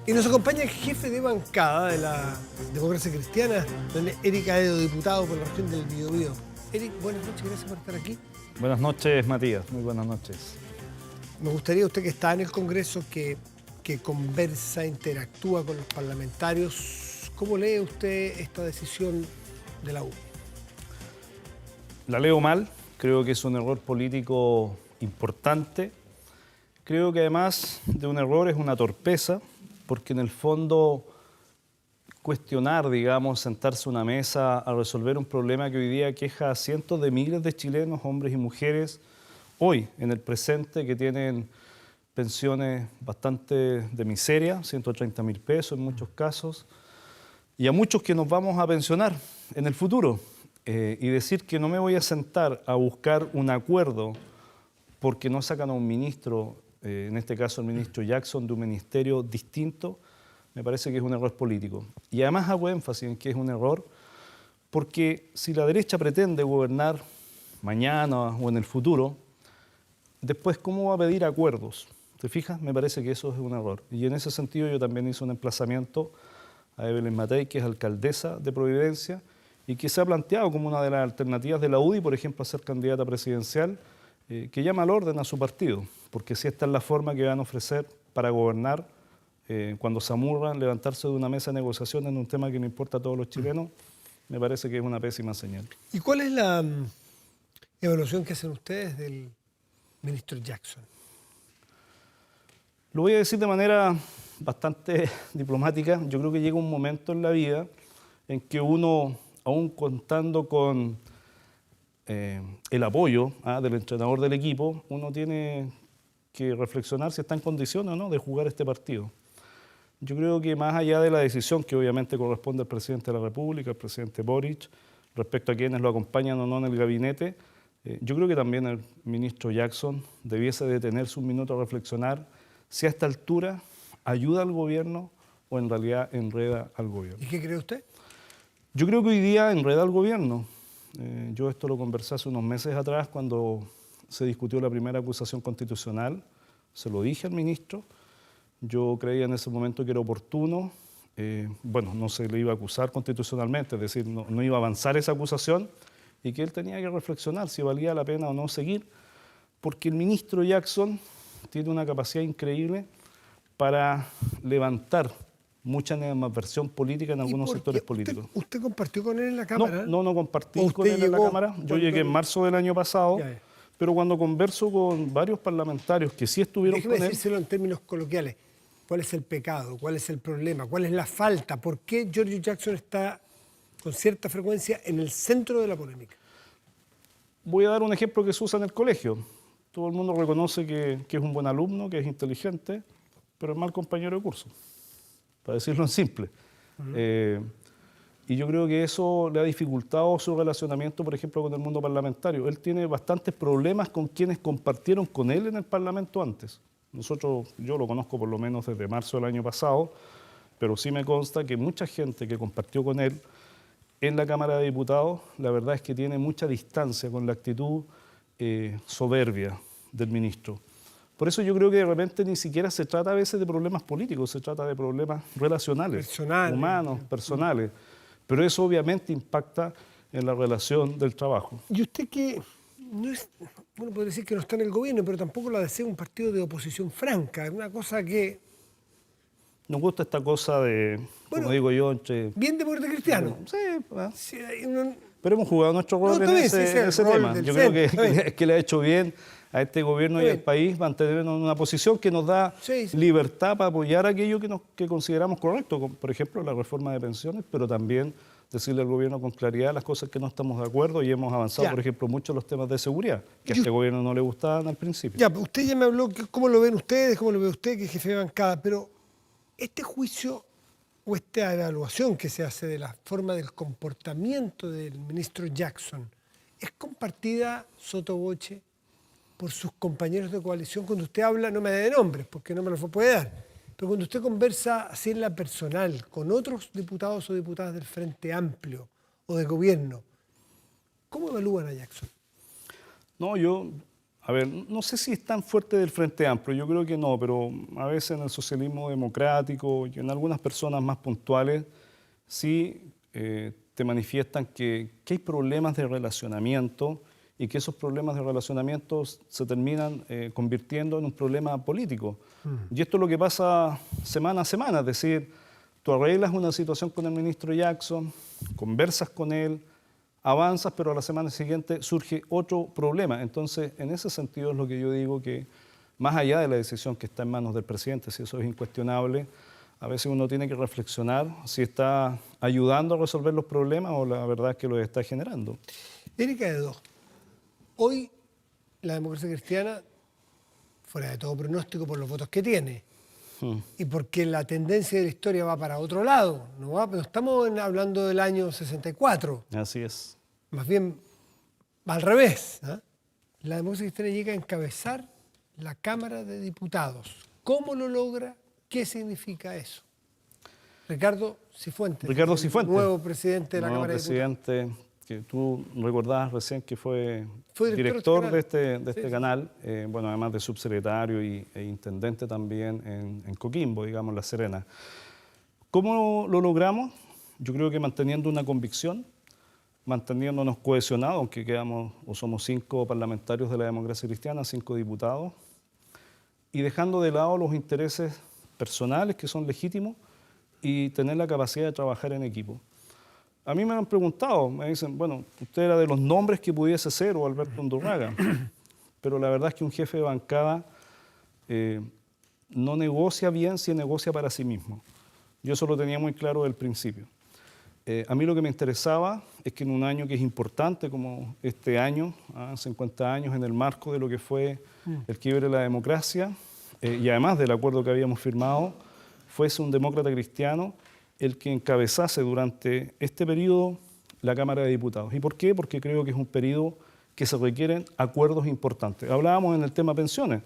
Y nos acompaña el jefe de bancada de la Democracia Cristiana, don Eric Aedo, diputado por la región del Biobío. Eric, buenas noches, gracias por estar aquí. Buenas noches, Matías. Muy buenas noches. Me gustaría, usted que está en el Congreso, que conversa, interactúa con los parlamentarios, ¿cómo lee usted esta decisión de la U? La leo mal, creo que es un error político importante. Creo que además de un error es una torpeza, porque en el fondo cuestionar, digamos, sentarse a una mesa a resolver un problema que hoy día aqueja a cientos de miles de chilenos, hombres y mujeres, hoy, en el presente, que tienen pensiones bastante de miseria, 130.000 pesos en muchos casos, y a muchos que nos vamos a pensionar en el futuro. Y decir que no me voy a sentar a buscar un acuerdo porque no sacan a un ministro, en este caso el ministro Jackson, de un ministerio distinto, me parece que es un error político. Y además hago énfasis en que es un error porque si la derecha pretende gobernar mañana o en el futuro, después ¿cómo va a pedir acuerdos? ¿Te fijas? Me parece que eso es un error. Y en ese sentido yo también hice un emplazamiento a Evelyn Matei, que es alcaldesa de Providencia, y que se ha planteado como una de las alternativas de la UDI, por ejemplo, a ser candidata presidencial, que llama al orden a su partido, porque si esta es la forma que van a ofrecer para gobernar, cuando se amurran, levantarse de una mesa de negociación en un tema que no importa a todos los chilenos, me parece que es una pésima señal. ¿Y cuál es la evaluación que hacen ustedes del ministro Jackson? Lo voy a decir de manera bastante diplomática. Yo creo que llega un momento en la vida en que uno, aún contando con el apoyo del entrenador del equipo, uno tiene que reflexionar si está en condiciones o no de jugar este partido. Yo creo que más allá de la decisión que obviamente corresponde al presidente de la República, al presidente Boric, respecto a quienes lo acompañan o no en el gabinete, yo creo que también el ministro Jackson debiese detenerse un minuto a reflexionar si a esta altura ayuda al gobierno o en realidad enreda al gobierno. ¿Y qué cree usted? Yo creo que hoy día enreda al gobierno. Yo esto lo conversé hace unos meses atrás cuando se discutió la primera acusación constitucional. Se lo dije al ministro. Yo creía en ese momento que era oportuno. No se le iba a acusar constitucionalmente, es decir, no iba a avanzar esa acusación y que él tenía que reflexionar si valía la pena o no seguir, porque el ministro Jackson tiene una capacidad increíble para levantar mucha animadversión política en algunos sectores políticos. ¿Usted compartió con él en la Cámara? No compartí con él en la Cámara. Yo llegué en marzo del año pasado, pero cuando converso con varios parlamentarios que sí estuvieron con él... Déjeme decírselo en términos coloquiales. ¿Cuál es el pecado? ¿Cuál es el problema? ¿Cuál es la falta? ¿Por qué Giorgio Jackson está con cierta frecuencia en el centro de la polémica? Voy a dar un ejemplo que se usa en el colegio. Todo el mundo reconoce que es un buen alumno, que es inteligente, pero es mal compañero de curso, para decirlo en simple. Y yo creo que eso le ha dificultado su relacionamiento, por ejemplo, con el mundo parlamentario. Él tiene bastantes problemas con quienes compartieron con él en el Parlamento antes. Yo lo conozco por lo menos desde marzo del año pasado, pero sí me consta que mucha gente que compartió con él en la Cámara de Diputados, la verdad es que tiene mucha distancia con la actitud soberbia del ministro. Por eso yo creo que de repente ni siquiera se trata a veces de problemas políticos, se trata de problemas relacionales, humanos, personales. Pero eso obviamente impacta en la relación del trabajo. Y usted que no es, bueno, puede decir que no está en el gobierno, pero tampoco la desea un partido de oposición franca, una cosa que... Nos gusta esta cosa de, como digo yo, entre... Bien demócrata cristiano. Sí, pero hemos jugado nuestro rol en ese tema. Yo creo que le ha hecho bien a este gobierno y al país mantenernos en una posición que nos da libertad para apoyar aquello que consideramos correcto, como por ejemplo la reforma de pensiones, pero también decirle al gobierno con claridad las cosas que no estamos de acuerdo y hemos avanzado, por ejemplo, mucho en los temas de seguridad, que a este gobierno no le gustaban al principio. Ya, usted ya me habló cómo lo ven ustedes, cómo lo ve usted, que es jefe de bancada, pero este juicio o esta evaluación que se hace de la forma del comportamiento del ministro Jackson, ¿es compartida sotto voce por sus compañeros de coalición? Cuando usted habla, no me dé nombres, porque no me los puede dar, pero cuando usted conversa así en la personal con otros diputados o diputadas del Frente Amplio o del gobierno, ¿cómo evalúan a Jackson? No, yo A ver, no sé si es tan fuerte del Frente Amplio, yo creo que no, pero a veces en el socialismo democrático y en algunas personas más puntuales sí te manifiestan que hay problemas de relacionamiento y que esos problemas de relacionamiento se terminan convirtiendo en un problema político. Y esto es lo que pasa semana a semana, es decir, tú arreglas una situación con el ministro Jackson, conversas con él, avanzas, pero a la semana siguiente surge otro problema. Entonces, en ese sentido es lo que yo digo que, más allá de la decisión que está en manos del presidente, si eso es incuestionable, a veces uno tiene que reflexionar si está ayudando a resolver los problemas o la verdad es que los está generando. Erika de dos. Hoy la democracia cristiana, fuera de todo pronóstico por los votos que tiene, y porque la tendencia de la historia va para otro lado, no estamos hablando del año 64. Así es. Más bien va al revés. La democracia cristiana llega a encabezar la Cámara de Diputados. ¿Cómo lo logra? ¿Qué significa eso? Ricardo Cifuentes. Ricardo Cifuentes. Nuevo presidente de la Cámara de Diputados. Presidente, que tú recordabas recién que fue director de este canal, bueno, además de subsecretario e intendente también en Coquimbo, digamos, La Serena. ¿Cómo lo logramos? Yo creo que manteniendo una convicción, manteniéndonos cohesionados, aunque quedamos o somos 5 parlamentarios de la democracia cristiana, 5 diputados, y dejando de lado los intereses personales que son legítimos y tener la capacidad de trabajar en equipo. A mí me han preguntado, me dicen, bueno, usted era de los nombres que pudiese ser o Alberto Undurraga, pero la verdad es que un jefe de bancada no negocia bien si negocia para sí mismo. Yo eso lo tenía muy claro desde el principio. A mí lo que me interesaba es que en un año que es importante como este año, 50 años en el marco de lo que fue el quiebre de la democracia y además del acuerdo que habíamos firmado, fuese un demócrata cristiano el que encabezase durante este periodo la Cámara de Diputados. ¿Y por qué? Porque creo que es un periodo que se requieren acuerdos importantes. Hablábamos en el tema pensiones,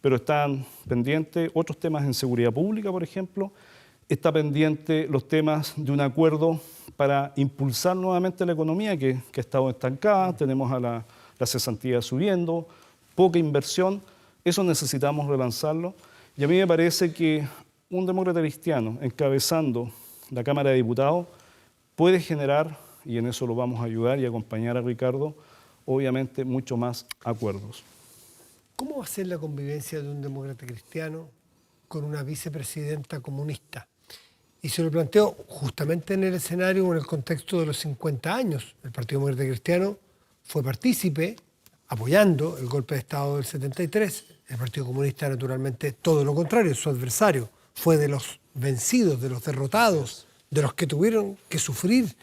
pero están pendientes otros temas en seguridad pública, por ejemplo. Está pendiente los temas de un acuerdo para impulsar nuevamente la economía que ha estado estancada. Tenemos a la cesantía subiendo, poca inversión. Eso necesitamos relanzarlo. Y a mí me parece que un demócrata cristiano encabezando la Cámara de Diputados puede generar, y en eso lo vamos a ayudar y acompañar a Ricardo, obviamente mucho más acuerdos. ¿Cómo va a ser la convivencia de un demócrata cristiano con una vicepresidenta comunista? Y se lo planteo justamente en el escenario o en el contexto de los 50 años. El Partido Demócrata Cristiano fue partícipe, apoyando el golpe de Estado del 73. El Partido Comunista, naturalmente, todo lo contrario, su adversario. Fue de los vencidos, de los derrotados, de los que tuvieron que sufrir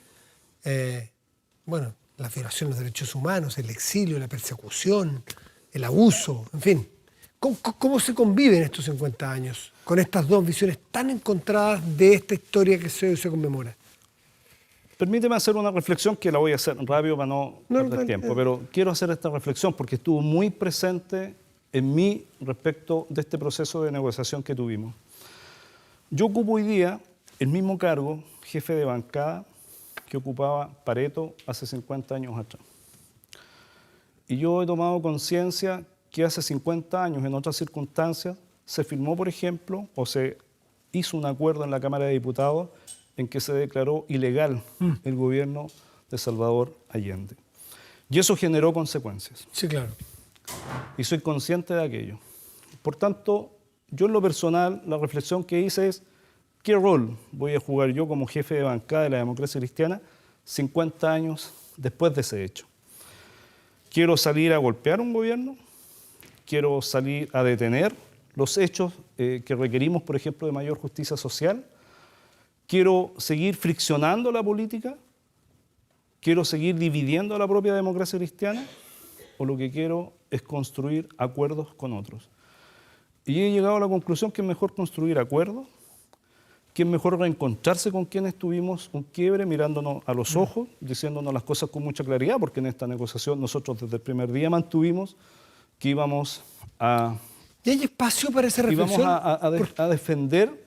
las violaciones de derechos humanos, el exilio, la persecución, el abuso, en fin. ¿Cómo se convive en estos 50 años con estas dos visiones tan encontradas de esta historia que se conmemora? Permíteme hacer una reflexión que la voy a hacer rápido para no perder tiempo, pero quiero hacer esta reflexión porque estuvo muy presente en mí respecto de este proceso de negociación que tuvimos. Yo ocupo hoy día el mismo cargo, jefe de bancada, que ocupaba Pareto hace 50 años atrás. Y yo he tomado conciencia que hace 50 años, en otras circunstancias, se firmó, por ejemplo, o se hizo un acuerdo en la Cámara de Diputados en que se declaró ilegal el gobierno de Salvador Allende. Y eso generó consecuencias. Sí, claro. Y soy consciente de aquello. Por tanto, yo en lo personal, la reflexión que hice es, ¿qué rol voy a jugar yo como jefe de bancada de la democracia cristiana 50 años después de ese hecho? ¿Quiero salir a golpear un gobierno? ¿Quiero salir a detener los hechos que requerimos, por ejemplo, de mayor justicia social? ¿Quiero seguir friccionando la política? ¿Quiero seguir dividiendo a la propia democracia cristiana? ¿O lo que quiero es construir acuerdos con otros? Y he llegado a la conclusión que es mejor construir acuerdos, que es mejor reencontrarse con quienes tuvimos un quiebre, mirándonos a los ojos, diciéndonos las cosas con mucha claridad, porque en esta negociación nosotros desde el primer día mantuvimos que íbamos a... ¿Y hay espacio para esa reflexión? Íbamos a defender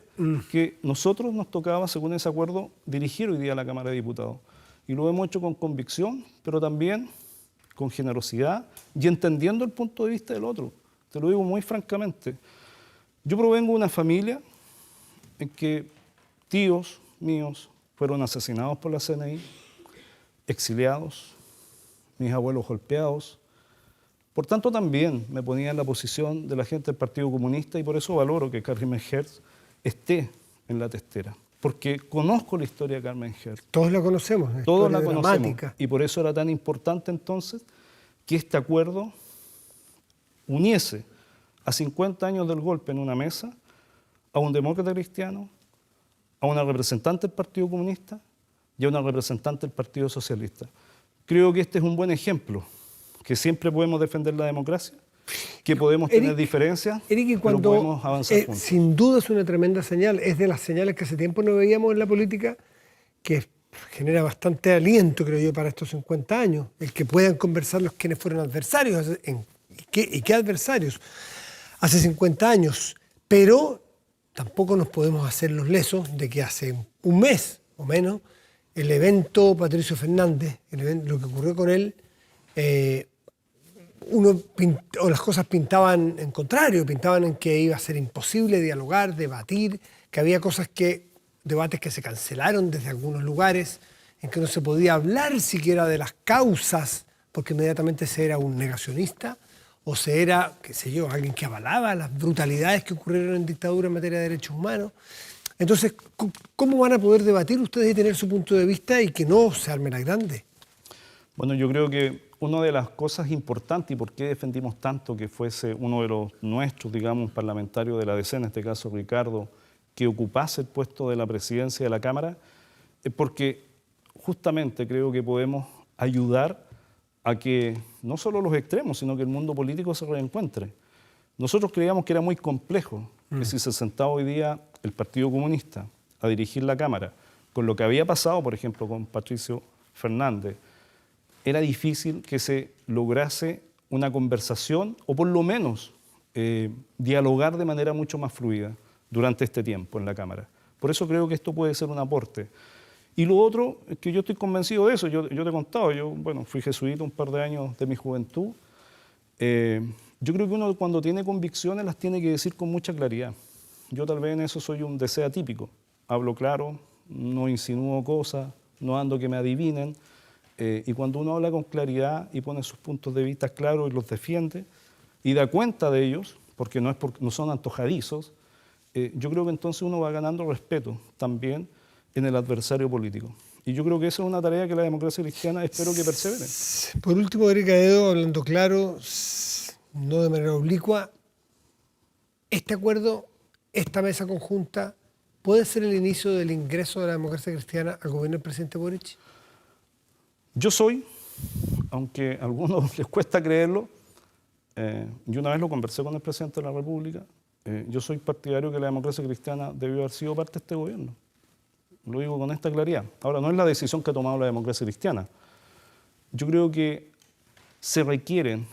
que nosotros nos tocaba, según ese acuerdo, dirigir hoy día la Cámara de Diputados. Y lo hemos hecho con convicción, pero también con generosidad y entendiendo el punto de vista del otro. Te lo digo muy francamente. Yo provengo de una familia en que tíos míos fueron asesinados por la CNI, exiliados, mis abuelos golpeados. Por tanto, también me ponía en la posición de la gente del Partido Comunista y por eso valoro que Carmen Hertz esté en la testera. Porque conozco la historia de Carmen Hertz. Todos la conocemos. Todos la conocemos. Dramática. Y por eso era tan importante entonces que este acuerdo uniese a 50 años del golpe en una mesa a un demócrata cristiano, a una representante del Partido Comunista y a una representante del Partido Socialista. Creo que este es un buen ejemplo, que siempre podemos defender la democracia, que podemos tener diferencias, Eric, pero podemos avanzar juntos. Sin duda es una tremenda señal, es de las señales que hace tiempo no veíamos en la política, que genera bastante aliento, creo yo, para estos 50 años, el que puedan conversar los quienes fueron adversarios, ¿y qué adversarios? Hace 50 años, pero tampoco nos podemos hacer los lesos de que hace un mes o menos, el evento Patricio Fernández, lo que ocurrió con él, las cosas pintaban en contrario, pintaban en que iba a ser imposible dialogar, debatir, que había debates que se cancelaron desde algunos lugares, en que no se podía hablar siquiera de las causas, porque inmediatamente se era un negacionista, o se era, qué sé yo, alguien que avalaba las brutalidades que ocurrieron en dictadura en materia de derechos humanos. Entonces, ¿cómo van a poder debatir ustedes y tener su punto de vista y que no se arme la grande? Bueno, yo creo que una de las cosas importantes y por qué defendimos tanto que fuese uno de los nuestros, digamos, parlamentarios de la DC, en este caso Ricardo, que ocupase el puesto de la presidencia de la Cámara, es porque justamente creo que podemos ayudar a que no solo los extremos, sino que el mundo político se reencuentre. Nosotros creíamos que era muy complejo que si se sentaba hoy día el Partido Comunista a dirigir la Cámara, con lo que había pasado, por ejemplo, con Patricio Fernández, era difícil que se lograse una conversación o por lo menos dialogar de manera mucho más fluida durante este tiempo en la Cámara. Por eso creo que esto puede ser un aporte. Y lo otro es que yo estoy convencido de eso. Yo te he contado, fui jesuita un par de años de mi juventud. Yo creo que uno cuando tiene convicciones las tiene que decir con mucha claridad. Yo tal vez en eso soy un DC atípico. Hablo claro, no insinúo cosas, no ando que me adivinen. Y cuando uno habla con claridad y pone sus puntos de vista claros y los defiende y da cuenta de ellos, porque no son antojadizos, yo creo que entonces uno va ganando respeto también en el adversario político. Y yo creo que esa es una tarea que la democracia cristiana espero que persevere. Por último, Eric Aedo, hablando claro, no de manera oblicua, este acuerdo, esta mesa conjunta, ¿puede ser el inicio del ingreso de la democracia cristiana al gobierno del presidente Boric? Yo soy, aunque a algunos les cuesta creerlo, yo una vez lo conversé con el presidente de la República, yo soy partidario que la democracia cristiana debió haber sido parte de este gobierno. Lo digo con esta claridad. Ahora, no es la decisión que ha tomado la democracia cristiana. Yo creo que se requieren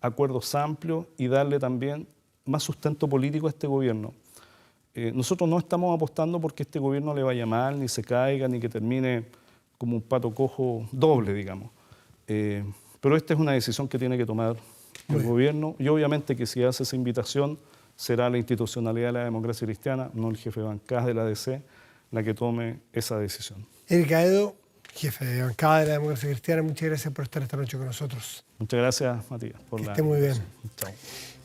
acuerdos amplios y darle también más sustento político a este gobierno. Nosotros no estamos apostando porque este gobierno le vaya mal, ni se caiga, ni que termine como un pato cojo doble, digamos. Pero esta es una decisión que tiene que tomar el gobierno y obviamente que si hace esa invitación será la institucionalidad de la democracia cristiana, no el jefe de bancada de la DC, la que tome esa decisión. Eric Aedo, jefe de bancada de la democracia cristiana, muchas gracias por estar esta noche con nosotros. Muchas gracias, Matías. Que esté muy bien. Chao.